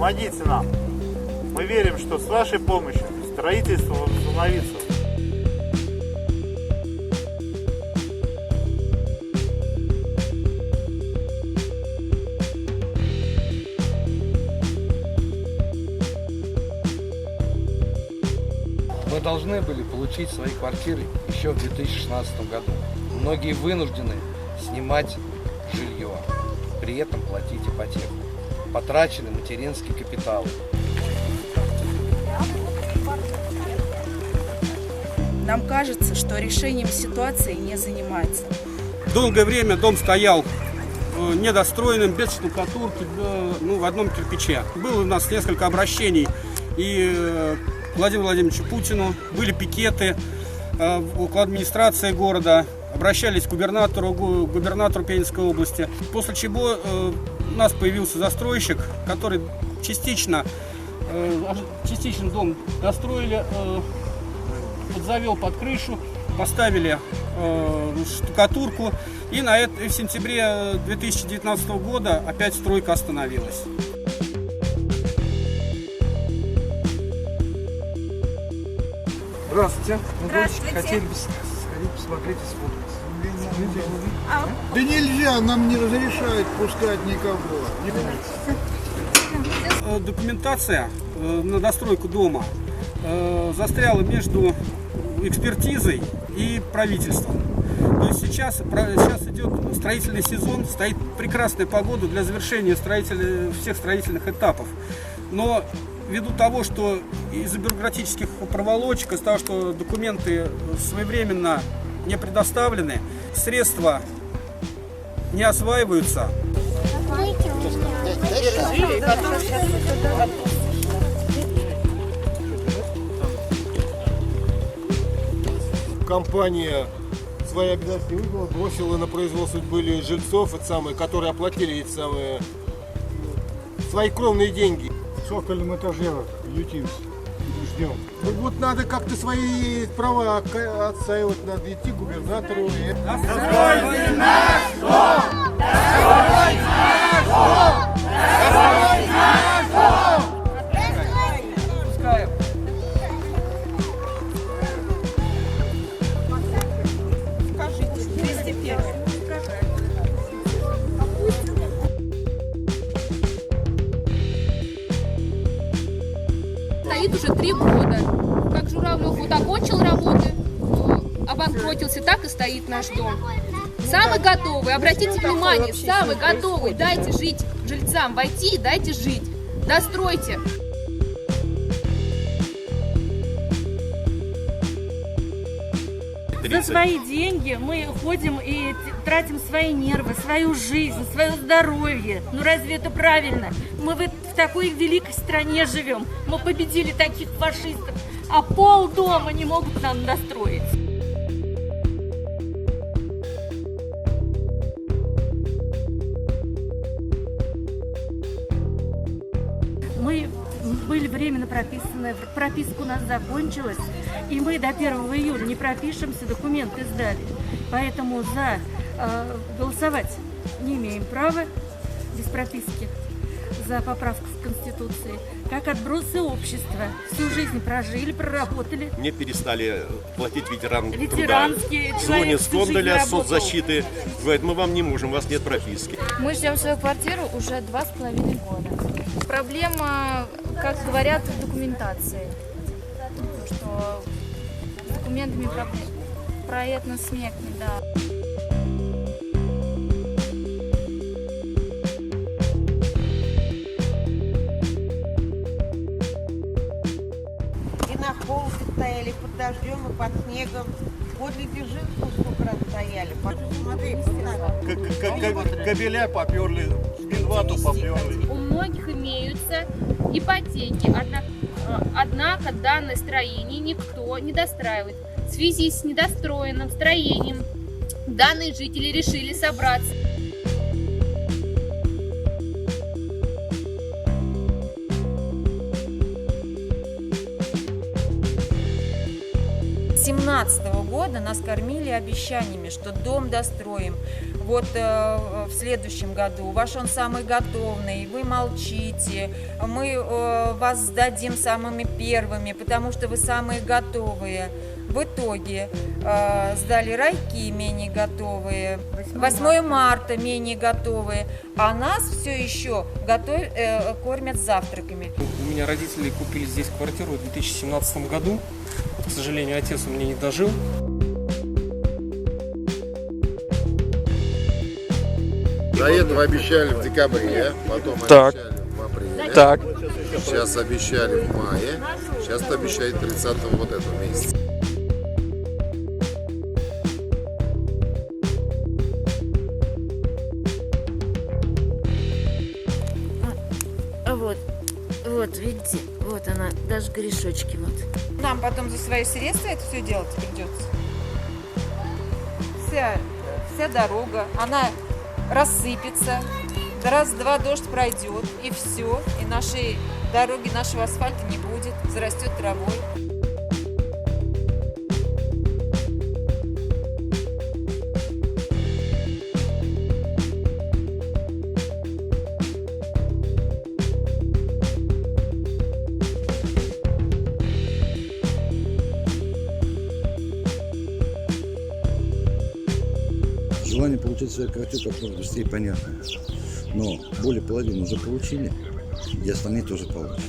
Помогите нам. Мы верим, что с вашей помощью строительство возобновится. Мы должны были получить свои квартиры еще в 2016 году. Многие вынуждены снимать жилье, при этом платить ипотеку. Потрачены материнские капиталы. Нам кажется, что решением ситуации не занимается. Долгое время дом стоял недостроенным, без штукатурки, в одном кирпиче. Было у нас несколько обращений и к Владимиру Владимировичу Путину, были пикеты около администрации города, обращались к губернатору Пензенской области. После чего у нас появился застройщик, который частично дом достроили, подзавел под крышу, поставили штукатурку, и в сентябре 2019 года опять стройка остановилась. Здравствуйте. Здравствуйте. Хотели бы сходить посмотреть и сфоткаться. Да нельзя, нам не разрешают пускать никого. Документация на достройку дома застряла между экспертизой и правительством. То есть сейчас идет строительный сезон, стоит прекрасная погода для завершения всех строительных этапов. Но ввиду того, что из-за бюрократических проволочек, из-за того, что документы своевременно не предоставлены, средства не осваиваются. Компания свои обязательства выполнила, бросила на производство были жильцов, которые оплатили свои кровные деньги. В цокольном этаже ютимся, ждем. Ну вот надо как-то свои права отстаивать, надо идти к губернатору. Достройте наш дом! Достройте наш дом! Достройте наш дом! Пускаем. Стоит уже 3 года. Как Журавлев вот окончил работы, обанкротился, так и стоит наш дом. Самый готовый, обратите внимание, самый готовый, дайте жить жильцам, войти и дайте жить. Достройте. За свои деньги мы ходим и тратим свои нервы, свою жизнь, свое здоровье. Ну разве это правильно? Мы в такой великой стране живем. Мы победили таких фашистов, а полдома не могут нам достроить. Мы были временно прописаны, прописка у нас закончилась, и мы до 1 июля не пропишемся, документы сдали. Поэтому голосовать не имеем права без прописки за поправку в Конституции. Как отбросы общества. Всю жизнь прожили, проработали. Мне перестали платить Ветеранские, труда. Звонят с фонда соцзащиты. Говорят, мы вам не можем, у вас нет прописки. Мы ждем свою квартиру уже 2,5 года. Проблема, как говорят, в документации. Что с документами проектно смекнет, да. И на холоде стояли, под дождем и под снегом. Подле Дзержинского сколько раз стояли. Смотри, Кабеля поперли, минвату поперли. У многих имеются ипотеки, однако данное строение никто не достраивает. В связи с недостроенным строением данные жители решили собраться. С 2017 года нас кормили обещаниями, что дом достроим, вот в следующем году, ваш он самый готовный, вы молчите, мы вас сдадим самыми первыми, потому что вы самые готовые. В итоге сдали райки менее готовые, 8 марта менее готовые, а нас все еще кормят завтраками. У меня родители купили здесь квартиру в 2017 году. К сожалению, отец у меня не дожил. До этого обещали в декабре, потом Так. обещали в апреле. Так. Сейчас обещали в мае, сейчас обещают 30 вот этого месяца. Вот, видите, вот она, даже корешочки вот. Нам потом за свои средства это все делать придется. Вся дорога, она рассыпется, раз-два дождь пройдет, и все, и нашей дороги, нашего асфальта не будет, зарастет травой. Желание получить свою квартиру как можно быстрее, понятно. Но более половины уже получили, и остальные тоже получат.